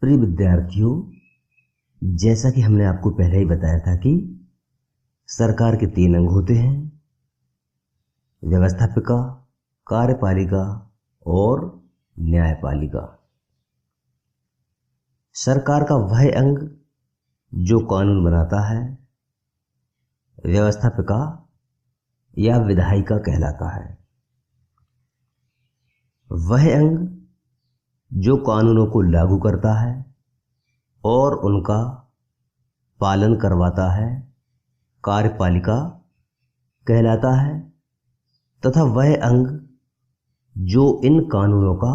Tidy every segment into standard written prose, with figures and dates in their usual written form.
प्रिय विद्यार्थियों, जैसा कि हमने आपको पहले ही बताया था कि सरकार के 3 अंग होते हैं: व्यवस्थापिका, कार्यपालिका और न्यायपालिका। सरकार का वह अंग जो कानून बनाता है व्यवस्थापिका या विधायिका कहलाता है। वह अंग जो कानूनों को लागू करता है और उनका पालन करवाता है कार्यपालिका कहलाता है, तथा वह अंग जो इन कानूनों का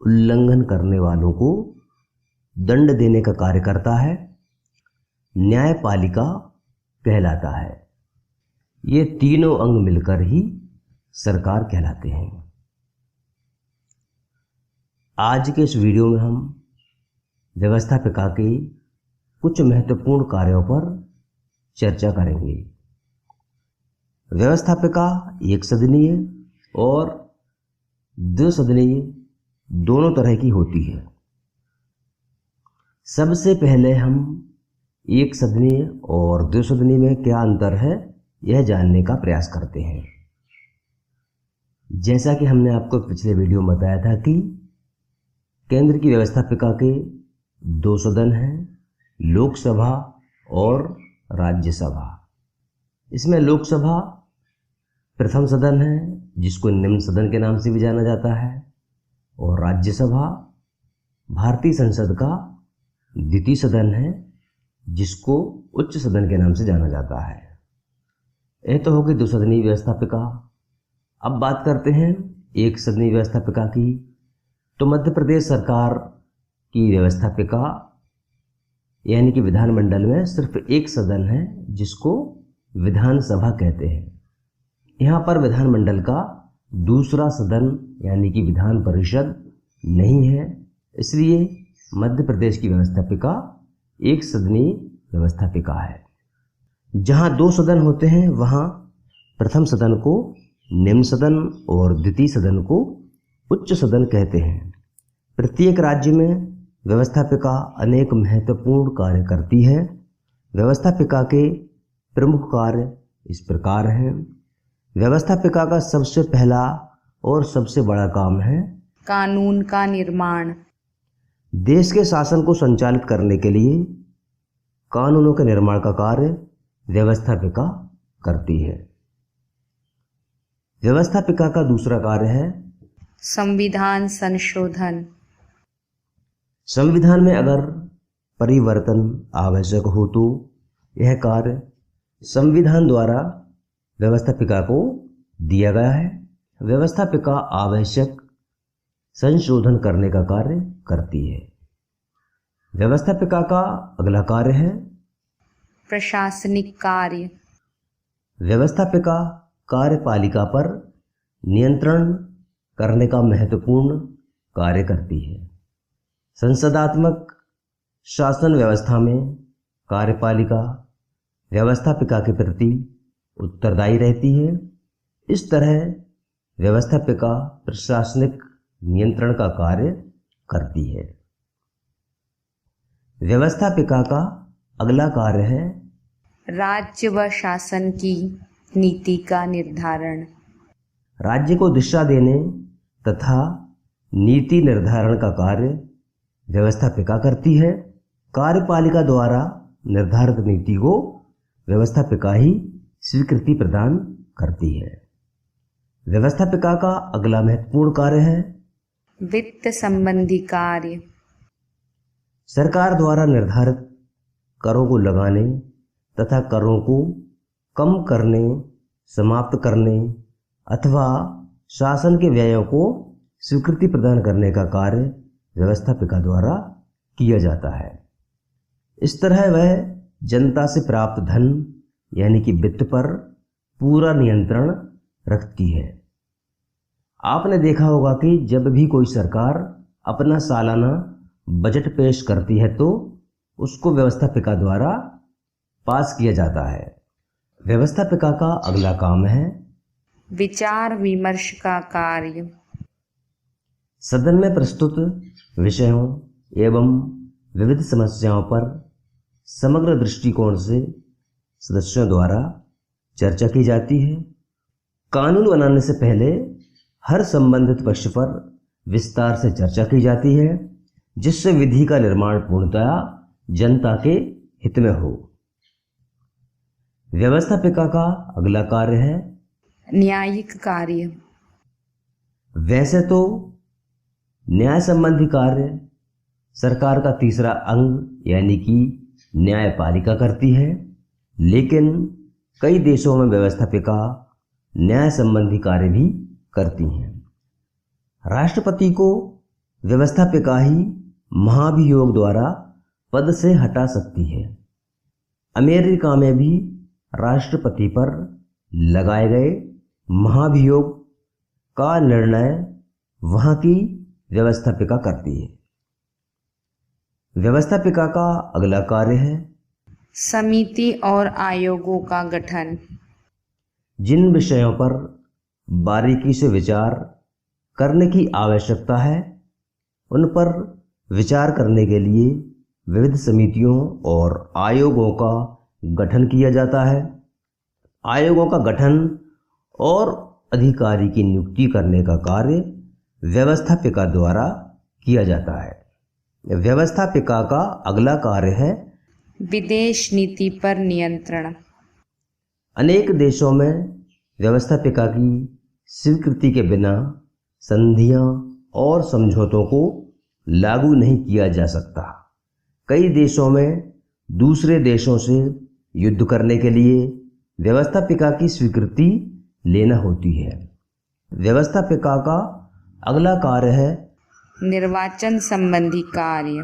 उल्लंघन करने वालों को दंड देने का कार्य करता है न्यायपालिका कहलाता है। ये तीनों अंग मिलकर ही सरकार कहलाते हैं। आज के इस वीडियो में हम व्यवस्थापिका के कुछ महत्वपूर्ण कार्यों पर चर्चा करेंगे। व्यवस्थापिका एक सदनीय और द्विसदनीय दोनों तरह की होती है। सबसे पहले हम एक सदनीय और द्विसदनीय में क्या अंतर है यह जानने का प्रयास करते हैं। जैसा कि हमने आपको पिछले वीडियो में बताया था कि केंद्र की व्यवस्थापिका के 2 सदन हैं, लोकसभा और राज्यसभा। इसमें लोकसभा प्रथम सदन है जिसको निम्न सदन के नाम से भी जाना जाता है, और राज्यसभा भारतीय संसद का द्वितीय सदन है जिसको उच्च सदन के नाम से जाना जाता है। यह तो होगी द्विसदनीय व्यवस्थापिका। अब बात करते हैं एक सदनीय व्यवस्थापिका की। तो मध्य प्रदेश सरकार की व्यवस्थापिका यानी कि विधानमंडल में सिर्फ एक सदन है जिसको विधानसभा कहते हैं। यहाँ पर विधानमंडल का दूसरा सदन यानी कि विधान परिषद नहीं है, इसलिए मध्य प्रदेश की व्यवस्थापिका एक सदनीय व्यवस्थापिका है। जहाँ 2 सदन होते हैं वहाँ प्रथम सदन को निम्न सदन और द्वितीय सदन को उच्च सदन कहते हैं। प्रत्येक राज्य में व्यवस्थापिका अनेक महत्वपूर्ण कार्य करती है। व्यवस्थापिका के प्रमुख कार्य इस प्रकार हैं। व्यवस्थापिका का सबसे पहला और सबसे बड़ा काम है कानून का निर्माण। देश के शासन को संचालित करने के लिए कानूनों के निर्माण का कार्य व्यवस्थापिका करती है। व्यवस्थापिका का दूसरा कार्य है संविधान संशोधन। संविधान में अगर परिवर्तन आवश्यक हो तो यह कार्य संविधान द्वारा व्यवस्थापिका को दिया गया है। व्यवस्थापिका आवश्यक संशोधन करने का कार्य करती है। व्यवस्थापिका का अगला कार्य है प्रशासनिक कार्य। व्यवस्थापिका कार्यपालिका पर नियंत्रण करने का महत्वपूर्ण कार्य करती है। संसदात्मक शासन व्यवस्था में कार्यपालिका व्यवस्थापिका के प्रति उत्तरदायी रहती है। इस तरह व्यवस्थापिका प्रशासनिक नियंत्रण का कार्य करती है। व्यवस्थापिका का अगला कार्य है राज्य व शासन की नीति का निर्धारण। राज्य को दिशा देने तथा नीति निर्धारण का कार्य व्यवस्थापिका करती है। कार्यपालिका द्वारा निर्धारित नीति को व्यवस्थापिका ही स्वीकृति प्रदान करती है। व्यवस्थापिका का अगला महत्वपूर्ण कार्य है वित्त संबंधी कार्य। सरकार द्वारा निर्धारित करों को लगाने तथा करों को कम करने, समाप्त करने अथवा शासन के व्ययों को स्वीकृति प्रदान करने का कार्य व्यवस्थापिका द्वारा किया जाता है। इस तरह वह जनता से प्राप्त धन यानी कि वित्त पर पूरा नियंत्रण रखती है। आपने देखा होगा कि जब भी कोई सरकार अपना सालाना बजट पेश करती है तो उसको व्यवस्थापिका द्वारा पास किया जाता है। व्यवस्थापिका का अगला काम है विचार विमर्श का कार्य। सदन में प्रस्तुत विषयों एवं विविध समस्याओं पर समग्र दृष्टिकोण से सदस्यों द्वारा चर्चा की जाती है। कानून बनाने से पहले हर संबंधित पक्ष पर विस्तार से चर्चा की जाती है, जिससे विधि का निर्माण पूर्णतया जनता के हित में हो। व्यवस्थापिका का अगला कार्य है न्यायिक कार्य। वैसे तो न्याय संबंधी कार्य सरकार का तीसरा अंग यानी कि न्यायपालिका करती है, लेकिन कई देशों में व्यवस्थापिका न्याय संबंधी कार्य भी करती हैं। राष्ट्रपति को व्यवस्थापिका ही महाभियोग द्वारा पद से हटा सकती है। अमेरिका में भी राष्ट्रपति पर लगाए गए महाभियोग का निर्णय वहां की व्यवस्थापिका करती है। व्यवस्थापिका का अगला कार्य है समिति और आयोगों का गठन। जिन विषयों पर बारीकी से विचार करने की आवश्यकता है, उन पर विचार करने के लिए विविध समितियों और आयोगों का गठन किया जाता है। आयोगों का गठन और अधिकारी की नियुक्ति करने का कार्य व्यवस्थापिका द्वारा किया जाता है। व्यवस्थापिका का अगला कार्य है विदेश नीति पर नियंत्रण। अनेक देशों में व्यवस्थापिका की स्वीकृति के बिना संधियां और समझौतों को लागू नहीं किया जा सकता। कई देशों में दूसरे देशों से युद्ध करने के लिए व्यवस्थापिका की स्वीकृति लेना होती है। व्यवस्थापिका का अगला कार्य है निर्वाचन संबंधी कार्य।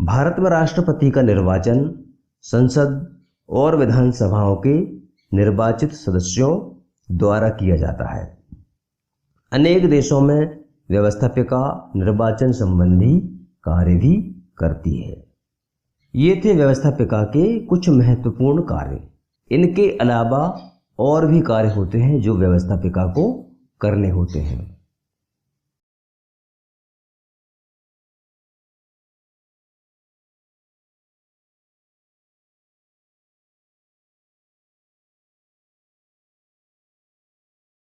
भारत में राष्ट्रपति का निर्वाचन संसद और विधानसभाओं के निर्वाचित सदस्यों द्वारा किया जाता है। अनेक देशों में व्यवस्थापिका निर्वाचन संबंधी कार्य भी करती है। ये थे व्यवस्थापिका के कुछ महत्वपूर्ण कार्य। इनके अलावा और भी कार्य होते हैं जो व्यवस्थापिका को करने होते हैं।